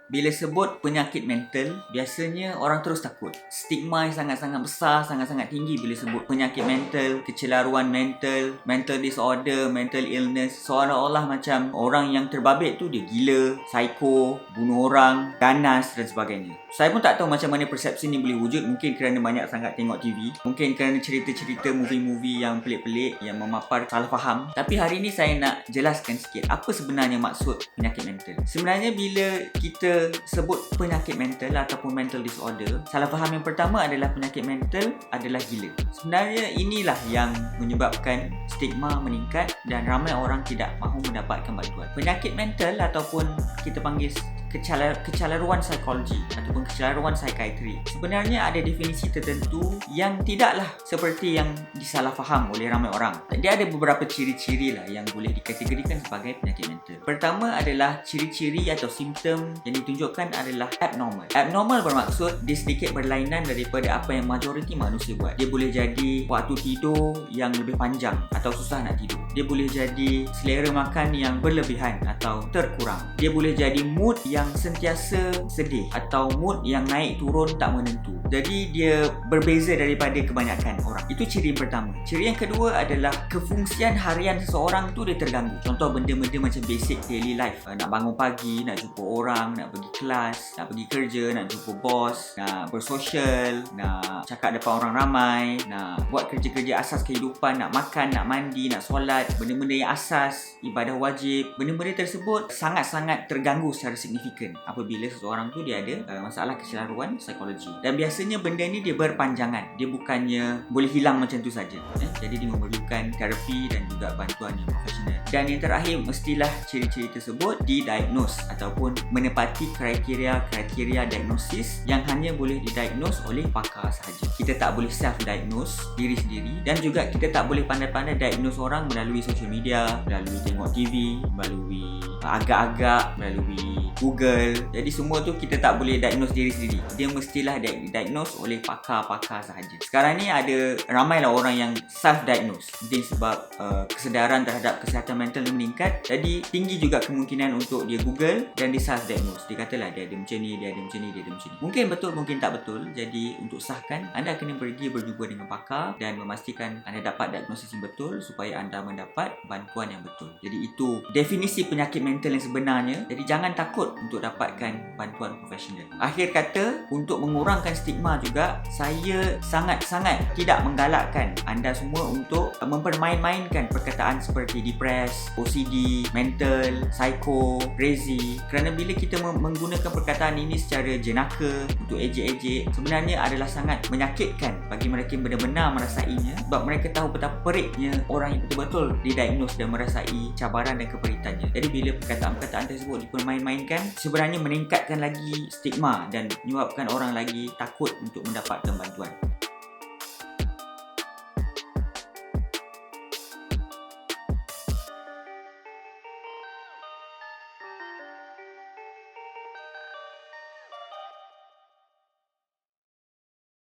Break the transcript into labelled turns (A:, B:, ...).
A: Bila sebut penyakit mental, biasanya orang terus takut. Stigma yang sangat-sangat besar, sangat-sangat tinggi bila sebut penyakit mental, kecelaruan mental, mental disorder, mental illness. Seolah-olah macam orang yang terbabit tu dia gila, psycho, bunuh orang, ganas dan sebagainya. Saya pun tak tahu macam mana persepsi ni boleh wujud. Mungkin kerana banyak sangat tengok TV, mungkin kerana cerita-cerita movie-movie yang pelik-pelik yang memapar salah faham. Tapi hari ni saya nak jelaskan sikit apa sebenarnya maksud penyakit mental. Sebenarnya bila kita sebut penyakit mental ataupun mental disorder, salah faham yang pertama adalah penyakit mental adalah gila. Sebenarnya inilah yang menyebabkan stigma meningkat dan ramai orang tidak mahu mendapatkan bantuan. Penyakit mental ataupun kita panggil kecelaruan psikologi ataupun kecelaruan psikiatri sebenarnya ada definisi tertentu yang tidaklah seperti yang disalahfaham oleh ramai orang. Dia ada beberapa ciri-ciri lah yang boleh dikategorikan sebagai penyakit mental. Pertama adalah ciri-ciri atau simptom yang ditunjukkan adalah abnormal. Abnormal bermaksud dia sedikit berlainan daripada apa yang majoriti manusia buat. Dia boleh jadi waktu tidur yang lebih panjang atau susah nak tidur. Dia boleh jadi selera makan yang berlebihan atau terkurang. Dia boleh jadi mood yang sentiasa sedih atau mood yang naik turun tak menentu. Jadi dia berbeza daripada kebanyakan orang. Itu ciri yang pertama. Ciri yang kedua adalah kefungsian harian seseorang tu dia terganggu. Contoh benda-benda macam basic daily life. Nak bangun pagi, nak jumpa orang, nak pergi kelas, nak pergi kerja, nak jumpa bos, nak bersosial, nak cakap depan orang ramai, nak buat kerja-kerja asas kehidupan, nak makan, nak mandi, nak solat, benda-benda yang asas, ibadah wajib. Benda-benda tersebut sangat-sangat terganggu secara signifikan apabila seseorang tu dia ada masalah kecelaruan psikologi. Dan biasanya benda ni dia berpanjangan. Dia bukannya boleh hilang macam tu saja. Jadi dia memerlukan terapi dan juga bantuan yang profesional. Dan yang terakhir, mestilah ciri-ciri tersebut didiagnose ataupun menepati kriteria diagnosis yang hanya boleh didiagnose oleh pakar sahaja. Kita tak boleh self-diagnose diri sendiri dan juga kita tak boleh pandai-pandai diagnose orang melalui social media, melalui tengok TV, melalui agak-agak, melalui Google. Jadi semua tu kita tak boleh diagnose diri sendiri. Dia mestilah diagnose oleh pakar-pakar sahaja. Sekarang ni ada ramailah orang yang self-diagnose. Mungkin sebab kesedaran terhadap kesihatan mental meningkat. Jadi tinggi juga kemungkinan untuk dia Google dan dia self-diagnose. Dia katalah dia ada macam ni, dia ada macam ni, dia ada macam ni. Mungkin betul, mungkin tak betul. Jadi untuk sahkan, anda kena pergi berjumpa dengan pakar dan memastikan anda dapat diagnosis yang betul supaya anda mendapat bantuan yang betul. Jadi itu definisi penyakit mental yang sebenarnya. Jadi jangan takut untuk dapatkan bantuan profesional. Akhir kata, untuk mengurangkan stigma juga, saya sangat-sangat tidak menggalakkan anda semua untuk mempermain-mainkan perkataan seperti depressed, OCD, mental, psycho, crazy. Kerana bila kita menggunakan perkataan ini secara jenaka untuk ejek-ejek, sebenarnya adalah sangat menyakitkan bagi mereka yang benar-benar merasainya, sebab mereka tahu betapa periknya orang yang betul-betul didiagnose dan merasai cabaran dan keperitannya. Jadi bila perkataan-perkataan tersebut dipermain-mainkan, sebenarnya meningkatkan lagi stigma dan menyebabkan orang lagi takut untuk mendapatkan bantuan.